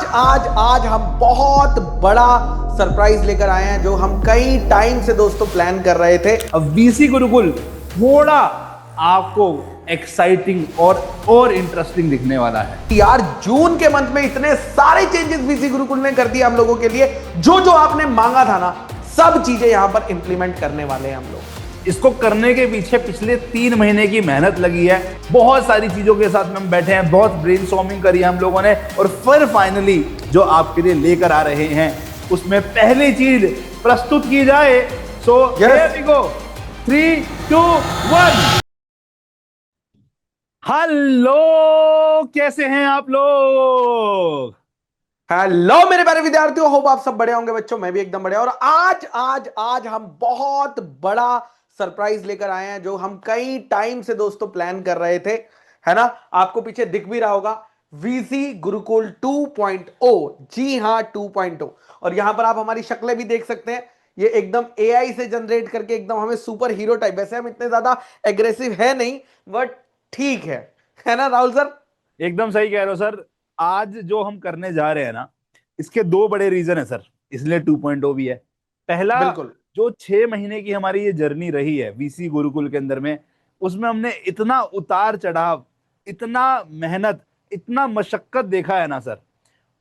आज आज हम बहुत बड़ा सरप्राइज लेकर आए हैं जो हम कई टाइम से दोस्तों प्लान कर रहे थे। अब वीसी गुरुकुल थोड़ा आपको एक्साइटिंग और इंटरेस्टिंग दिखने वाला है। यार जून के मंथ में इतने सारे चेंजेस वीसी गुरुकुल ने कर दिए हम लोगों के लिए। जो जो आपने मांगा था ना, सब चीजें यहां पर इंप्लीमेंट करने वाले हैं हम लोग। इसको करने के पीछे पिछले 3 महीने की मेहनत लगी है। बहुत सारी चीजों के साथ में हम बैठे हैं, बहुत ब्रेनस्टॉर्मिंग करी है हम लोगों ने, और फिर फाइनली जो आपके लिए लेकर आ रहे हैं उसमें पहली चीज प्रस्तुत की जाए। So here we go, 3, 2, 1। Hello, कैसे हैं आप लोग? हेलो मेरे प्यारे विद्यार्थियों, होप आप सब बड़े होंगे बच्चों। मैं भी एकदम बढ़िया। और आज आज आज हम बहुत बड़ा सरप्राइज लेकर आए हैं जो हम कई टाइम से दोस्तों प्लान कर रहे थे, है ना। आपको पीछे दिख भी रहा होगा, वीसी गुरुकुल 2.0। जी हाँ, 2.0। और यहां पर आप हमारी शक्लें भी देख सकते हैं। ये एकदम एआई से जनरेट करके एकदम हमें सुपर हीरो टाइप, वैसे हम इतने ज्यादा एग्रेसिव है नहीं, बट ठीक है ना राहुल सर? एकदम सही कह रहे हो सर। आज जो हम करने जा रहे हैं ना, इसके 2 बड़े रीजन है सर, इसलिए 2.0 भी है। पहला, बिल्कुल। जो 6 महीने की हमारी ये जर्नी रही है वीसी गुरुकुल के अंदर में, उसमें हमने इतना उतार चढ़ाव, इतना मेहनत, इतना मशक्कत देखा है ना सर।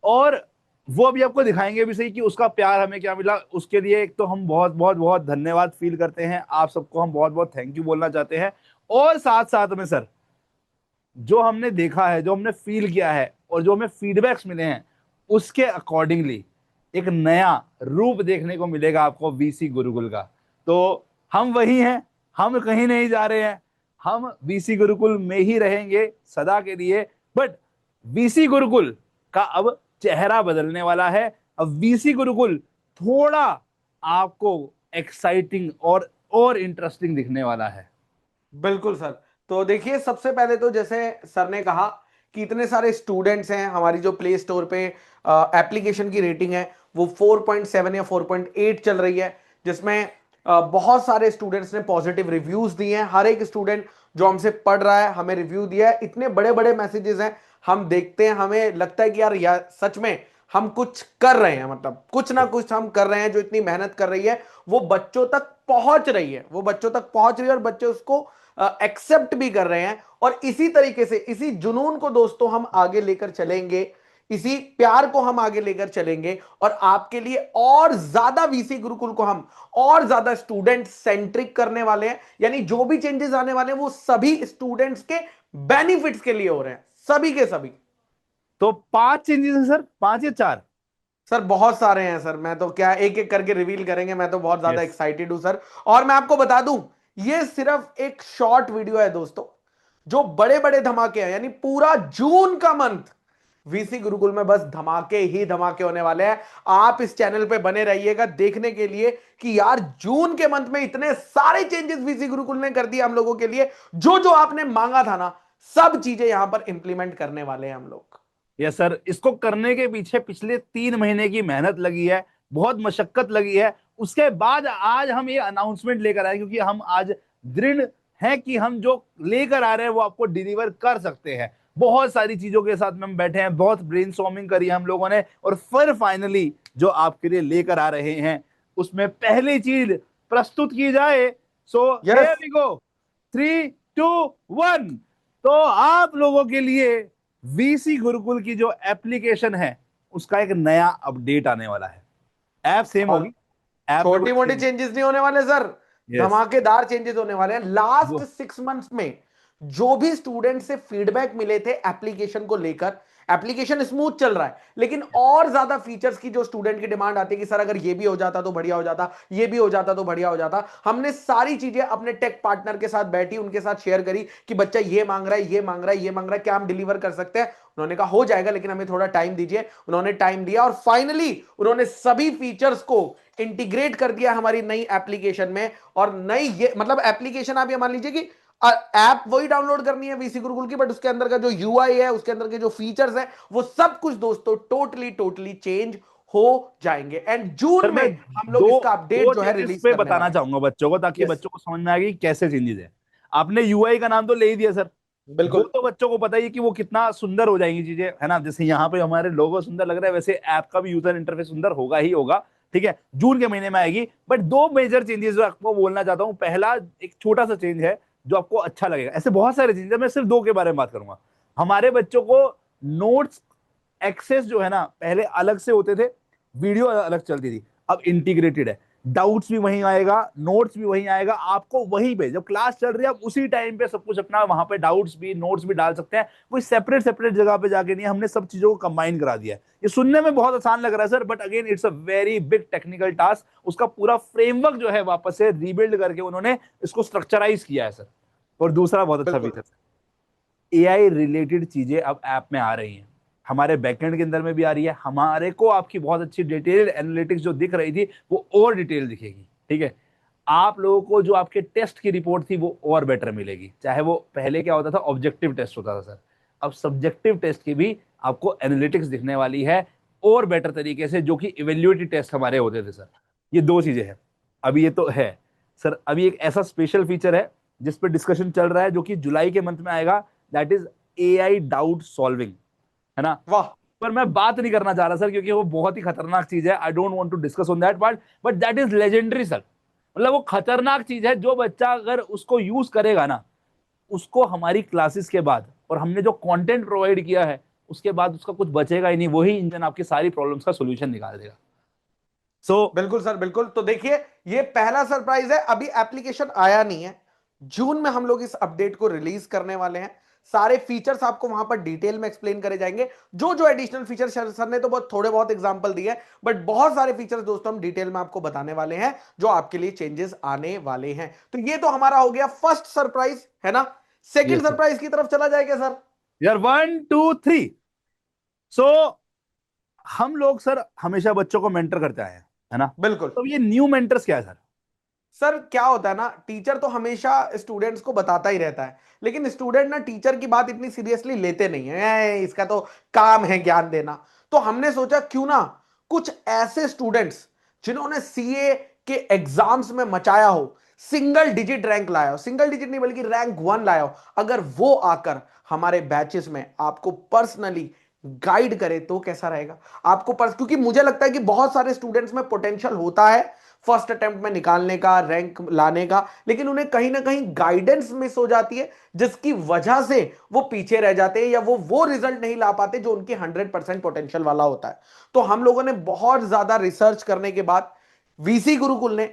और वो अभी आपको दिखाएंगे भी सही कि उसका प्यार हमें क्या मिला। उसके लिए एक तो हम बहुत बहुत बहुत धन्यवाद फील करते हैं, आप सबको हम बहुत बहुत थैंक यू बोलना चाहते हैं। और साथ साथ में सर, जो हमने देखा है, जो हमने फील किया है और जो हमें फीडबैक्स मिले हैं, उसके अकॉर्डिंगली एक नया रूप देखने को मिलेगा आपको वीसी गुरुकुल का। तो हम वही हैं, हम कहीं नहीं जा रहे हैं, हम वीसी गुरुकुल में ही रहेंगे सदा के लिए। बट वीसी गुरुकुल का अब चेहरा बदलने वाला है। अब वीसी गुरुकुल थोड़ा आपको एक्साइटिंग और इंटरेस्टिंग दिखने वाला है। बिल्कुल सर। तो देखिए, सबसे पहले तो जैसे सर ने कहा कि इतने सारे स्टूडेंट्स हैं, हमारी जो प्ले स्टोर पे एप्लीकेशन की रेटिंग है वो 4.7 या 4.8 चल रही है, जिसमें बहुत सारे स्टूडेंट्स ने पॉजिटिव रिव्यूज दिए हैं। हर एक स्टूडेंट जो हमसे पढ़ रहा है हमें रिव्यू दिया है। इतने बड़े बड़े मैसेजेस हैं, हम देखते हैं, हमें लगता है कि यार सच में हम कुछ कर रहे हैं, मतलब कुछ ना कुछ हम कर रहे हैं। जो इतनी मेहनत कर रही है वो बच्चों तक पहुंच रही है, वो बच्चों तक पहुंच रही है और बच्चे उसको एक्सेप्ट भी कर रहे हैं। और इसी तरीके से, इसी जुनून को दोस्तों हम आगे लेकर चलेंगे, इसी प्यार को हम आगे लेकर चलेंगे और आपके लिए और ज्यादा वीसी गुरुकुल को हम और ज्यादा स्टूडेंट सेंट्रिक करने वाले हैं। यानी जो भी चेंजेस आने वाले हैं वो सभी स्टूडेंट्स के बेनिफिट्स के लिए हो रहे हैं, सभी के सभी। तो 5 चेंजेस है सर, 5 या 4? सर बहुत सारे हैं सर, मैं तो क्या एक एक करके रिवील करेंगे, मैं तो बहुत ज्यादा यस। एक्साइटेड हूं सर। और मैं आपको बता दूं, ये सिर्फ एक शॉर्ट वीडियो है दोस्तों। जो बड़े बड़े धमाके हैं, यानी पूरा जून का मंथ वीसी गुरुकुल में बस धमाके ही धमाके होने वाले हैं। आप इस चैनल पे बने रहिएगा देखने के लिए कि यार जून के मंथ में इतने सारे चेंजेस वीसी गुरुकुल ने कर दिए हम लोगों के लिए। जो जो आपने मांगा था ना, सब चीजें यहां पर इंप्लीमेंट करने वाले हैं हम लोग। यस सर, इसको करने के पीछे पिछले 3 महीने की मेहनत लगी है, बहुत मशक्कत लगी है। उसके बाद आज हम ये अनाउंसमेंट लेकर आए, क्योंकि हम आज दृढ़ हैं कि हम जो लेकर आ रहे हैं वो आपको डिलीवर कर सकते हैं। बहुत सारी चीजों के साथ में हम बैठे हैं, बहुत ब्रेनस्टॉर्मिंग करी है हम लोगों ने, और फिर फाइनली जो आपके लिए लेकर आ रहे हैं उसमें पहली चीज प्रस्तुत की जाए। So here yes. We go, 3, 2, 1। तो आप लोगों के लिए वीसी गुरुकुल की जो एप्लीकेशन है उसका एक नया अपडेट आने वाला है। ऐप सेम और होगी, ऐप में कोई छोटी मोटी चेंज। चेंजेस नहीं होने वाले सर, यस। धमाकेदार चेंजेस होने वाले हैं। लास्ट वो 6 मंथ्स में जो भी स्टूडेंट से फीडबैक मिले थे एप्लीकेशन को लेकर, एप्लीकेशन स्मूथ चल रहा है, लेकिन और ज्यादा फीचर्स की जो स्टूडेंट की डिमांड आती है कि सर अगर ये भी हो जाता तो बढ़िया हो जाता, ये भी हो जाता तो बढ़िया हो जाता। हमने सारी चीजें अपने टेक पार्टनर के साथ बैठी, उनके साथ शेयर करी कि बच्चा ये मांग रहा है, ये मांग रहा है, ये मांग रहा है, क्या हम डिलीवर कर सकते हैं। उन्होंने कहा हो जाएगा, लेकिन हमें थोड़ा टाइम दीजिए। उन्होंने टाइम दिया और फाइनली उन्होंने सभी फीचर्स को इंटीग्रेट कर दिया हमारी नई एप्लीकेशन में। और नई ये मतलब एप्लीकेशन, आप ये मान लीजिए कि ऐप वही डाउनलोड करनी है वीसी गुरुकुल की, बट उसके अंदर का जो यूआई है, उसके अंदर के जो फीचर्स है, वो सब कुछ दोस्तों टोटली टोटली चेंज हो जाएंगे। एंड सर, जून में मैं हम लोग दो इसका दो अपडेट जो है चेंजेस रिलीज पे करने बताना वाले हैं। चाहूंगा बच्चों को, ताकि यस। बच्चों को समझ में आ गई कैसे चेंजेस है। आपने यूआई का नाम तो ले ही दिया सर, वो बिल्कुल तो बच्चों को पता ही है कि वो कितना सुंदर हो जाएंगी चीजें, है ना। जैसे यहाँ पे हमारे लोगो सुंदर लग रहा है, वैसे ऐप का भी यूजर इंटरफेस सुंदर होगा ही होगा। ठीक है, जून के महीने में आएगी। बट दो मेजर चेंजेस जो आपको बोलना चाहता हूँ, पहला एक छोटा सा चेंज है जो आपको अच्छा लगेगा। ऐसे बहुत सारे चेंज है, मैं सिर्फ दो के बारे में बात करूंगा। हमारे बच्चों को नोट्स एक्सेस जो है ना, पहले अलग से होते थे, वीडियो अलग चलती थी, अब इंटीग्रेटेड है। डाउट्स भी वहीं आएगा, नोट्स भी वहीं आएगा, आपको वहीं पे जब क्लास चल रही है आप उसी टाइम पे सब कुछ अपना वहां पे डाउट्स भी नोट्स भी डाल सकते हैं। कोई सेपरेट सेपरेट जगह पे जाके नहीं, हमने सब चीजों को कंबाइन करा दिया है। ये सुनने में बहुत आसान लग रहा है sir, but again it's a very big technical task. उसका पूरा फ्रेमवर्क जो है वापस से रीबिल्ड करके उन्होंने इसको स्ट्रक्चराइज किया है सर। और दूसरा बहुत अच्छा बिल्कुल फीचर, एआई रिलेटेड चीजें अब ऐप में आ रही हैं, हमारे बैकएंड के अंदर में भी आ रही है। हमारे को आपकी बहुत अच्छी डिटेल्ड एनालिटिक्स जो दिख रही थी वो और डिटेल दिखेगी। ठीक है, आप लोगों को जो आपके टेस्ट की रिपोर्ट थी वो और बेटर मिलेगी। चाहे वो पहले क्या होता था, ऑब्जेक्टिव टेस्ट होता था सर, अब सब्जेक्टिव टेस्ट की भी आपको एनालिटिक्स दिखने वाली है और बेटर तरीके से, जो कि इवेल्युएटिव टेस्ट हमारे होते थे सर। ये दो चीजें हैं अभी। ये तो है सर, अभी एक ऐसा स्पेशल फीचर है जिस पर डिस्कशन चल रहा है, जो कि जुलाई के मंथ में आएगा। That is AI doubt solving, है ना। वाह। पर मैं बात नहीं करना चाह रहा सर, क्योंकि वो बहुत ही खतरनाक चीज है। I don't want to discuss on that part, but that is legendary sir. मतलब वो खतरनाक चीज है, जो बच्चा अगर उसको यूज करेगा ना, उसको हमारी क्लासेस के बाद और हमने जो कंटेंट प्रोवाइड किया है उसके बाद उसका कुछ बचेगा ही नहीं। वही इंजन आपकी सारी प्रॉब्लम्स का सोल्यूशन निकाल देगा। सो बिल्कुल सर बिल्कुल। तो देखिए, ये पहला सरप्राइज है, अभी एप्लीकेशन आया नहीं है। जून में हम लोग इस अपडेट को रिलीज करने वाले हैं। सारे फीचर्स आपको वहां पर डिटेल में एक्सप्लेन करे जाएंगे। जो जो एडिशनल फीचर्स सर ने तो बहुत थोड़े बहुत एग्जांपल दिए हैं, बट बहुत सारे फीचर्स दोस्तों हम डिटेल में आपको बताने वाले हैं, जो आपके लिए चेंजेस आने वाले हैं। तो ये तो हमारा हो गया फर्स्ट सरप्राइज, है ना। सेकंड यस सर, सरप्राइज की तरफ चला जाएगा सर। यार 1 2 3। सो हम लोग सर हमेशा बच्चों को मेंटर करते आए हैं, है ना। बिल्कुल तो ये न्यू मेंटर्स क्या है सर? सर, क्या होता है ना, टीचर तो हमेशा स्टूडेंट्स को बताता ही रहता है, लेकिन स्टूडेंट ना टीचर की बात इतनी सीरियसली लेते नहीं है। इसका तो काम है ज्ञान देना। तो हमने सोचा क्यों ना कुछ ऐसे स्टूडेंट्स जिन्होंने सीए के एग्जाम्स में मचाया हो, सिंगल डिजिट रैंक लाया हो, सिंगल डिजिट नहीं बल्कि रैंक 1 लाया हो, अगर वो आकर हमारे बैचेस में आपको पर्सनली गाइड करे तो कैसा रहेगा। आपको क्योंकि मुझे लगता है कि बहुत सारे स्टूडेंट्स में पोटेंशियल होता है फर्स्ट अटेम्प्ट में निकालने का, रैंक लाने का, लेकिन उन्हें कहीं ना कहीं गाइडेंस मिस हो जाती है, जिसकी वजह से वो पीछे रह जाते हैं या वो रिजल्ट नहीं ला पाते जो उनके 100% पोटेंशियल वाला होता है। तो हम लोगों ने बहुत ज्यादा रिसर्च करने के बाद वीसी गुरुकुल ने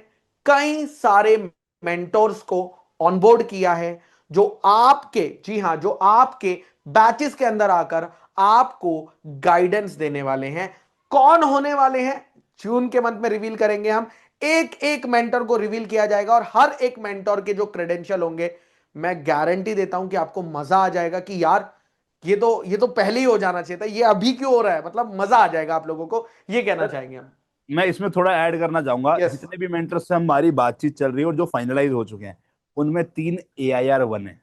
कई सारे मेंटोर्स को ऑनबोर्ड किया है, जो आपके, जी हां, जो आपके बैचेस के अंदर आकर आपको गाइडेंस देने वाले हैं। कौन होने वाले हैं, जून के मंथ में रिवील करेंगे हम। एक एक मेंटर को रिवील किया जाएगा और हर एक मेंटर के जो क्रेडेंशियल होंगे, मैं गारंटी देता हूं कि आपको मजा आ जाएगा कि यार ये तो पहले ही हो जाना चाहिए था, ये अभी क्यों हो रहा है। मतलब मजा आ जाएगा आप लोगों को, ये कहना सर चाहेंगे हम। मैं इसमें थोड़ा ऐड करना चाहूंगा। यस। जितने भी मेंटर्स से हमारी बातचीत चल रही है और जो फाइनलाइज हो चुके हैं, उनमें 3 AIR 1 है।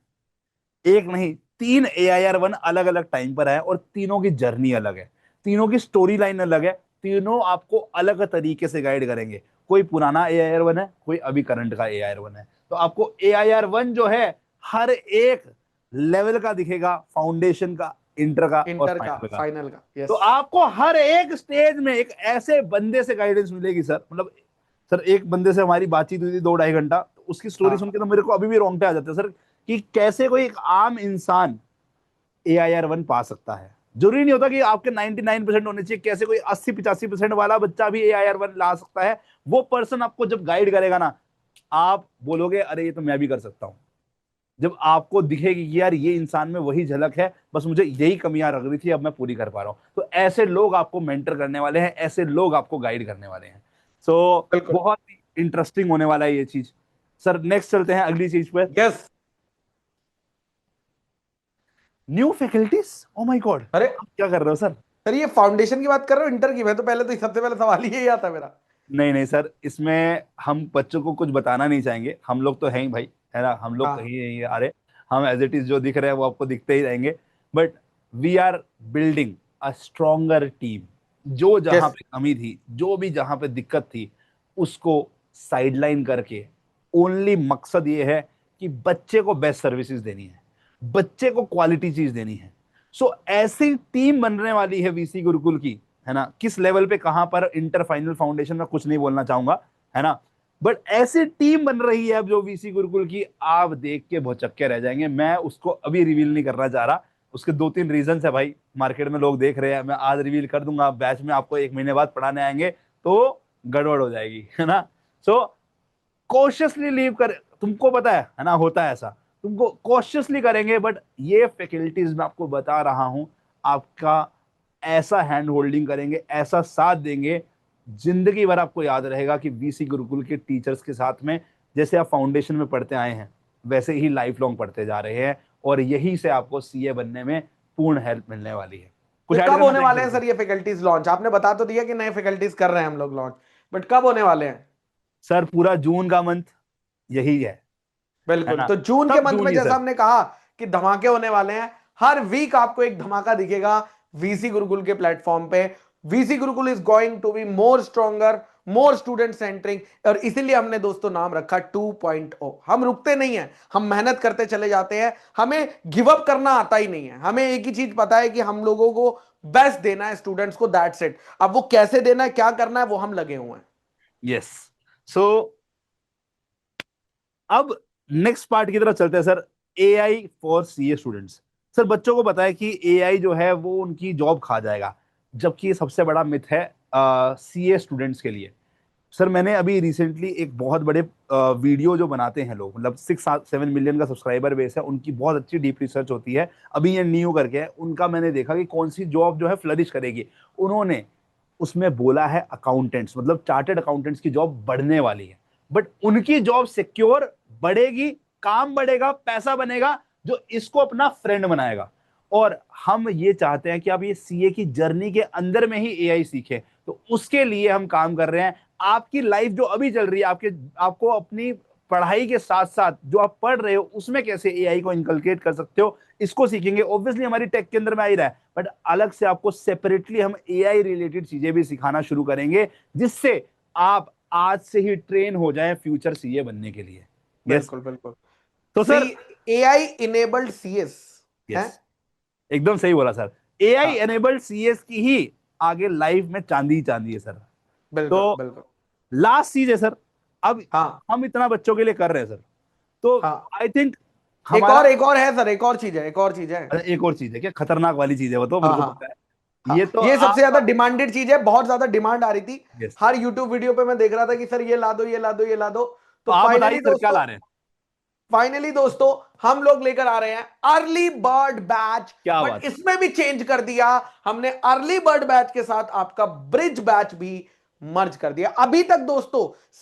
एक नहीं, 3 AIR 1 अलग अलग टाइम पर है, और तीनों की जर्नी अलग है, तीनों की स्टोरी लाइन अलग है। तीनों आपको अलग तरीके से गाइड करेंगे। कोई पुराना AIR 1 है, कोई अभी करंट का AIR 1 है। तो आपको AIR 1 जो है हर एक लेवल का दिखेगा, फाउंडेशन का, इंटर का और इंटर का, फाइनल का। फाइनल का। तो यस। आपको हर एक स्टेज में एक ऐसे बंदे से गाइडेंस मिलेगी सर। मतलब सर, एक बंदे से हमारी बातचीत हुई थी 2 2.5 घंटा, तो उसकी स्टोरी सुन हाँ। के तो मेरे को अभी भी रोंगटे आ जाते हैं सर, कि कैसे कोई एक आम इंसान AIR 1 पा सकता है। जरूरी नहीं होता कि आपके 99% होने चाहिए, कैसे कोई 80 85% वाला बच्चा भी AIR 1 ला सकता है। वो पर्सन आपको जब गाइड करेगा ना, आप बोलोगे अरे ये तो मैं भी कर सकता हूँ। जब आपको दिखेगी कि यार ये इंसान में वही झलक है, बस मुझे यही कमियां लग रही थी, अब मैं पूरी कर पा रहा हूं। तो ऐसे लोग आपको मेंटर करने वाले हैं, ऐसे लोग आपको गाइड करने वाले हैं। सो बिल्कुल। बहुत ही इंटरेस्टिंग होने वाला है ये चीज। सर नेक्स्ट चलते हैं अगली चीज पे। Yes. New faculties, oh my God, अरे आप क्या कर रहे हो सर? सर, ये फाउंडेशन की बात कर रहे हो इंटर की? मैं तो पहले तो सबसे पहले सवाल ही यही आता मेरा। नहीं नहीं सर, इसमें हम बच्चों को कुछ बताना नहीं चाहेंगे। हम लोग तो हैं ही भाई, है ना, हम लोग हाँ। कहीं नहीं आ रहे। हम एज इट इज जो दिख रहे हैं वो आपको दिखते ही रहेंगे। But we are building a stronger team. जो जहां यस। पे कमी थी, जो भी जहां पे दिक्कत थी, उसको साइडलाइन करके ओनली मकसद ये है कि बच्चे को बेस्ट सर्विसेज देनी है। बच्चे को क्वालिटी चीज देनी है। सो ऐसी टीम बनने वाली है वीसी गुरुकुल की, है ना। किस लेवल पे, कहां पर, इंटर, फाइनल, फाउंडेशन में कुछ नहीं बोलना चाहूंगा, है ना। बट ऐसी टीम बन रही है अब जो वीसी गुरुकुल की, आप देख के भौचक्के रह जाएंगे। मैं उसको अभी रिवील नहीं करना चाह रहा, उसके दो तीन रीजन है भाई, मार्केट में लोग देख रहे हैं। मैं आज रिवील कर दूंगा, बैच में आपको 1 महीने बाद पढ़ाने आएंगे तो गड़बड़ हो जाएगी, है ना। सो कॉशियसली लीव कर, तुमको पता है ना, होता है ऐसा, तुमको कॉशियसली करेंगे। बट ये फैकल्टीज मैं आपको बता रहा हूं, आपका ऐसा हैंड होल्डिंग करेंगे, ऐसा साथ देंगे, जिंदगी भर आपको याद रहेगा कि वीसी गुरुकुल के टीचर्स के साथ में जैसे आप फाउंडेशन में पढ़ते आए हैं वैसे ही लाइफ लॉन्ग पढ़ते जा रहे हैं, और यही से आपको सीए बनने में पूर्ण हेल्प मिलने वाली है। कुछ ये ऐड कब करना होने चाहेंगे वाले हैं सर? सर ये फैकल्टीज लॉन्च? आपने बता तो दिया कि नए फैकल्टीज कर रहे हैं हम लोग लॉन्च, बट कब होने वाले हैं? सर पूरा जून का मंथ यही है बिल्कुल, ना। तो जून के सब मंथ जून में ही जैसा सर। हमने कहा कि धमाके होने वाले हैं, हर वीक आपको एक धमाका दिखेगा वीसी गुरुकुल के प्लेटफॉर्म पे। VC Gurukul is going to be more stronger, more student centering, और इसीलिए हमने दोस्तों नाम रखा 2.0। हम रुकते नहीं हैं, हम मेहनत करते चले जाते हैं, हमें गिव अप करना आता ही नहीं है। हमें एक ही चीज पता है कि हम लोगों को बेस्ट देना है स्टूडेंट्स को, दैट्स इट। अब वो कैसे देना है, क्या करना है, वो हम लगे हुए हैं। यस। सो अब नेक्स्ट पार्ट की तरफ चलते हैं sir. AI for CA students. Sir बच्चों को पता है कि एआई जो है वो उनकी जॉब खा जाएगा, जबकि ये सबसे बड़ा मिथ है सीए स्टूडेंट्स के लिए। सर मैंने अभी रिसेंटली एक बहुत बड़े वीडियो जो बनाते हैं लोग, मतलब 6-7 मिलियन का सब्सक्राइबर बेस है उनकी, बहुत अच्छी डीप रिसर्च होती है, अभी ये न्यू करके है उनका, मैंने देखा कि कौन सी जॉब जो है फ्लरिश करेगी। उन्होंने उसमें बोला है अकाउंटेंट्स, मतलब चार्टर्ड अकाउंटेंट्स की जॉब बढ़ने वाली है। बट उनकी जॉब सिक्योर बढ़ेगी, काम बढ़ेगा, पैसा बनेगा, जो इसको अपना फ्रेंड बनाएगा। और हम ये चाहते हैं कि आप ये सीए की जर्नी के अंदर में ही एआई सीखें, तो उसके लिए हम काम कर रहे हैं। आपकी लाइफ जो अभी चल रही है, आपको अपनी पढ़ाई के साथ साथ जो आप पढ़ रहे हो उसमें कैसे एआई को इनकलकेट कर सकते हो, इसको सीखेंगे। ऑब्वियसली हमारी टेक के अंदर में आ ही रहा है, बट अलग से आपको सेपरेटली हम एआई रिलेटेड चीजें भी सिखाना शुरू करेंगे, जिससे आप आज से ही ट्रेन हो जाएं फ्यूचर सीए बनने के लिए। यस। बिल्कुल बिल्कुल। तो सी, सर, एआई इनेबल्ड सीएस है। यस, एकदम सही बोला सर। एआई हाँ, एनेबल्ड सीएस की ही आगे लाइफ में चांदी ही चांदी है सर। बिल्कुल तो बिल्कुल। लास्ट चीज है सर, अब हाँ हम इतना बच्चों के लिए कर रहे हैं सर, तो हाँ, आई थिंक एक हमारा, और एक और है सर, एक और चीज है, एक और चीज है। अच्छा, एक और चीज है क्या? खतरनाक वाली चीज है वो, तो मेरे हाँ को पता हाँ है। हाँ, ये तो ये सबसे ज्यादा आप, डिमांडेड चीज है, बहुत ज्यादा डिमांड आ रही थी। यस, हर यूट्यूब वीडियो पे मैं देख रहा था कि सर ये ला दो, ये ला दो, ये ला दो। तो तो आप बताइए फाइनली सर क्या दोस्तों, ला रहे हैं? हम लोग लेकर आ रहे हैं अर्ली बर्ड बैच। क्या बट बात है? इसमें भी चेंज कर दिया हमने, अर्ली बर्ड बैच के साथ आपका ब्रिज बैच भी मर्ज कर दिया। अभी तक दोस्तों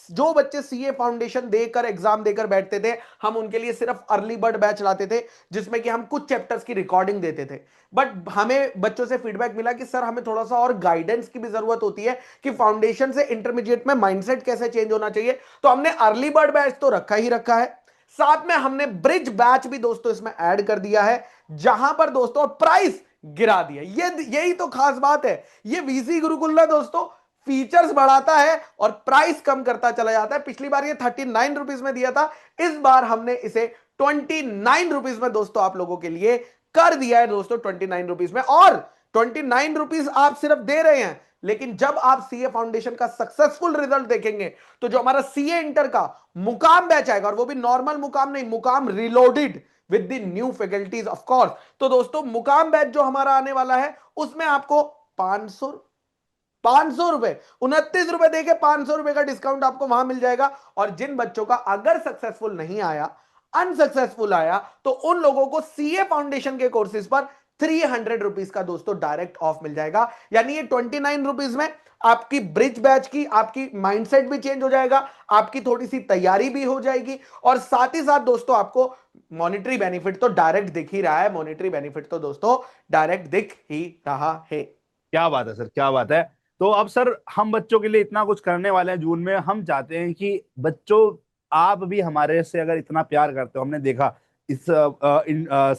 जो बच्चे सीए फाउंडेशन देकर एग्जाम देकर बैठते थे, हम उनके लिए सिर्फ अर्ली बर्ड बैच लाते थे, जिसमें कि हम कुछ चैप्टर्स की रिकॉर्डिंग देते थे। बट हमें बच्चों से फीडबैक मिला कि सर हमें थोड़ा सा और गाइडेंस की भी जरूरत होती है कि फाउंडेशन से इंटरमीडिएट में माइंडसेट कैसे चेंज होना चाहिए। तो हमने अर्ली बर्ड बैच तो रखा ही रखा है, साथ में हमने ब्रिज बैच भी दोस्तों इसमें ऐड कर दिया है, जहां पर दोस्तों प्राइस गिरा दिया। यही तो खास बात है। ये वीसी गुरुकुल ना दोस्तों फीचर्स बढ़ाता है और प्राइस कम करता चला जाता है। पिछली बार ये 39 रुपीज में दिया था, इस बार हमने इसे 29 रुपीज में दोस्तों आप लोगों के लिए कर दिया है दोस्तों, 29 रुपीज में। और 29 रुपीज आप सिर्फ दे रहे हैं, लेकिन जब आप सीए फाउंडेशन का सक्सेसफुल रिजल्ट देखेंगे, तो जो हमारा सीए इंटर का मुकाम बैच आएगा, और वो भी नॉर्मल मुकाम नहीं, मुकाम reloaded with the new faculties of course. तो दोस्तों मुकाम बैच जो हमारा आने वाला है, उसमें आपको 500 रुपए, 29 रुपए देके 500 रुपए का डिस्काउंट आपको वहां मिल जाएगा। और जिन बच्चों का अगर सक्सेसफुल नहीं आया, अनसक्सेसफुल आया, तो उन लोगों को सीए फाउंडेशन के कोर्सेज पर 300 रुपीज का दोस्तों डायरेक्ट ऑफ मिल जाएगा। यानी ये 29 रुपीज में आपकी ब्रिज बैच की, आपकी माइंडसेट भी चेंज हो जाएगा, आपकी थोड़ी सी तैयारी भी हो जाएगी, और साथ ही साथ दोस्तों आपको मॉनेटरी बेनिफिट तो डायरेक्ट दिख ही रहा है। मॉनेटरी बेनिफिट तो दोस्तों डायरेक्ट दिख ही रहा है। क्या बात है सर, क्या बात है। तो अब सर हम बच्चों के लिए इतना कुछ करने वाले हैं जून में। हम चाहते हैं कि बच्चों, आप भी हमारे से अगर इतना प्यार करते हो, हमने देखा इस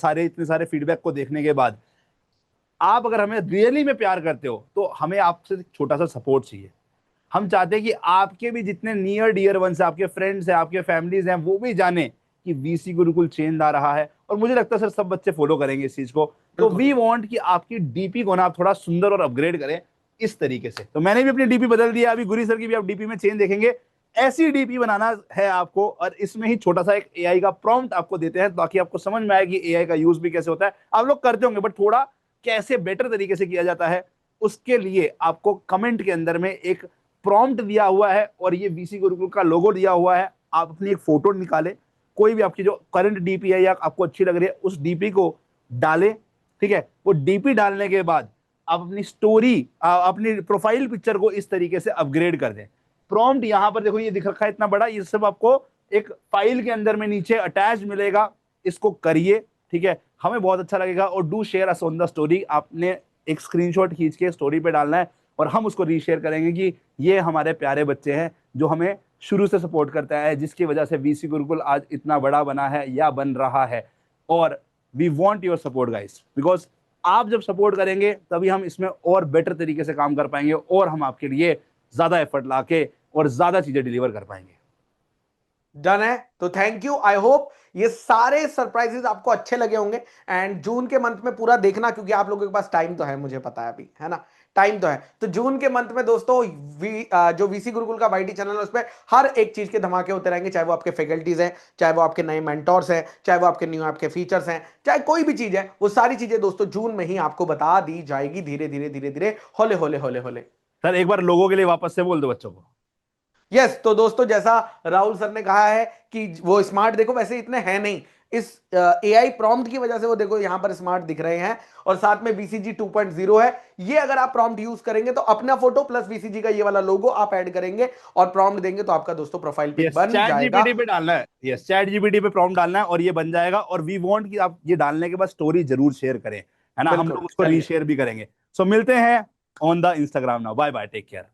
सारे इतने सारे फीडबैक को देखने के बाद, आप अगर हमें रियली में प्यार करते हो तो हमें आपसे एक छोटा सा सपोर्ट चाहिए। हम चाहते हैं कि आपके भी जितने नियर डियर वंस है, आपके फ्रेंड्स हैं, आपके फैमिलीज हैं, वो भी जाने कि वीसी गुरुकुल चेंज आ रहा है, और मुझे लगता है सर सब बच्चे फॉलो करेंगे इस चीज को। तो वी वांट कि आपकी डीपी को ना आप थोड़ा सुंदर और अपग्रेड करें इस तरीके से। तो मैंने भी अपनी डीपी बदल दिया, अभी गुरी सर की भी आप डीपी में चेंज देखेंगे। ऐसी डीपी बनाना है आपको, और इसमें ही छोटा सा एक एआई का प्रॉम्प्ट आपको देते हैं ताकि आपको समझ में आए कि एआई का यूज भी कैसे होता है। आप लोग करते होंगे बट थोड़ा कैसे बेटर तरीके से किया जाता है, उसके लिए आपको कमेंट के अंदर में एक प्रॉम्प्ट दिया हुआ है और ये वीसी गुरुकुल का लोगो दिया हुआ है। आप अपनी एक फोटो निकालें, कोई भी आपकी जो करंट डीपी है या आपको अच्छी लग रही है उस डीपी को डालें, ठीक है। वो डीपी डालने के बाद आप अपनी स्टोरी, अपनी प्रोफाइल पिक्चर को इस तरीके से अपग्रेड कर दें। प्रॉम्प्ट यहां पर देखो ये दिख रखा है इतना बड़ा, ये सब आपको एक फाइल के अंदर में नीचे अटैच मिलेगा। इसको करिए, ठीक है, हमें बहुत अच्छा लगेगा। और do share us on the story, आपने एक स्क्रीनशॉट खींच के स्टोरी पे डालना है और हम उसको रीशेयर करेंगे कि ये हमारे प्यारे बच्चे हैं जो हमें शुरू से सपोर्ट करता है, जिसकी वजह से वीसी गुरुकुल आज इतना बड़ा बना है या बन रहा है। और we want your support guys, because आप जब सपोर्ट करेंगे तभी हम इसमें और बेटर तरीके से काम कर पाएंगे और हम आपके लिए ज्यादा एफर्ट लाके और ज्यादा चीजें डिलीवर कर पाएंगे। डन है। तो थैंक यू, आई होप ये सारे सरप्राइजेस आपको अच्छे लगे होंगे। एंड जून के मंथ में पूरा देखना, क्योंकि आप लोगों के पास टाइम तो है, मुझे पता है अभी, है ना, टाइम तो है। तो जून के मंथ में दोस्तों जो वीसी गुरुकुल का वाईटी चैनल है उस पर हर एक चीज के धमाके होते रहेंगे, चाहे वो आपके फैकल्टीज हैं, चाहे वो आपके नए मेंटोर्स हैं, चाहे वो आपके न्यू ऐप के फीचर्स हैं, चाहे कोई भी चीज है, वो सारी चीजें दोस्तों जून में ही आपको बता दी जाएगी, धीरे धीरे धीरे धीरे, होले होले होले होले। सर एक बार लोगों के लिए वापस से बोल दो बच्चों को। यस, तो दोस्तों जैसा राहुल सर ने कहा है कि वो स्मार्ट देखो वैसे इतने हैं नहीं, इस एआई प्रॉम्प्ट की वजह से वो देखो यहां पर स्मार्ट दिख रहे हैं। और साथ में वीसीजी 2.0 है, ये अगर आप प्रॉम्प्ट यूज करेंगे तो अपना फोटो प्लस वीसीजी का ये वाला लोगो आप ऐड करेंगे और प्रॉम्प्ट देंगे तो आपका दोस्तों प्रोफाइल पिक यस, बन चैट जाएगा। जीपीटी पे डालना है, यस चैट जीपीटी पे प्रॉम्प्ट डालना है और ये बन जाएगा। और वी वांट कि आप ये डालने के बाद स्टोरी जरूर शेयर करें, है ना, हम बिल्कुल, लोग उसको चलिए। रीशेयर भी करेंगे। सो मिलते हैं on the Instagram now, bye bye, take care.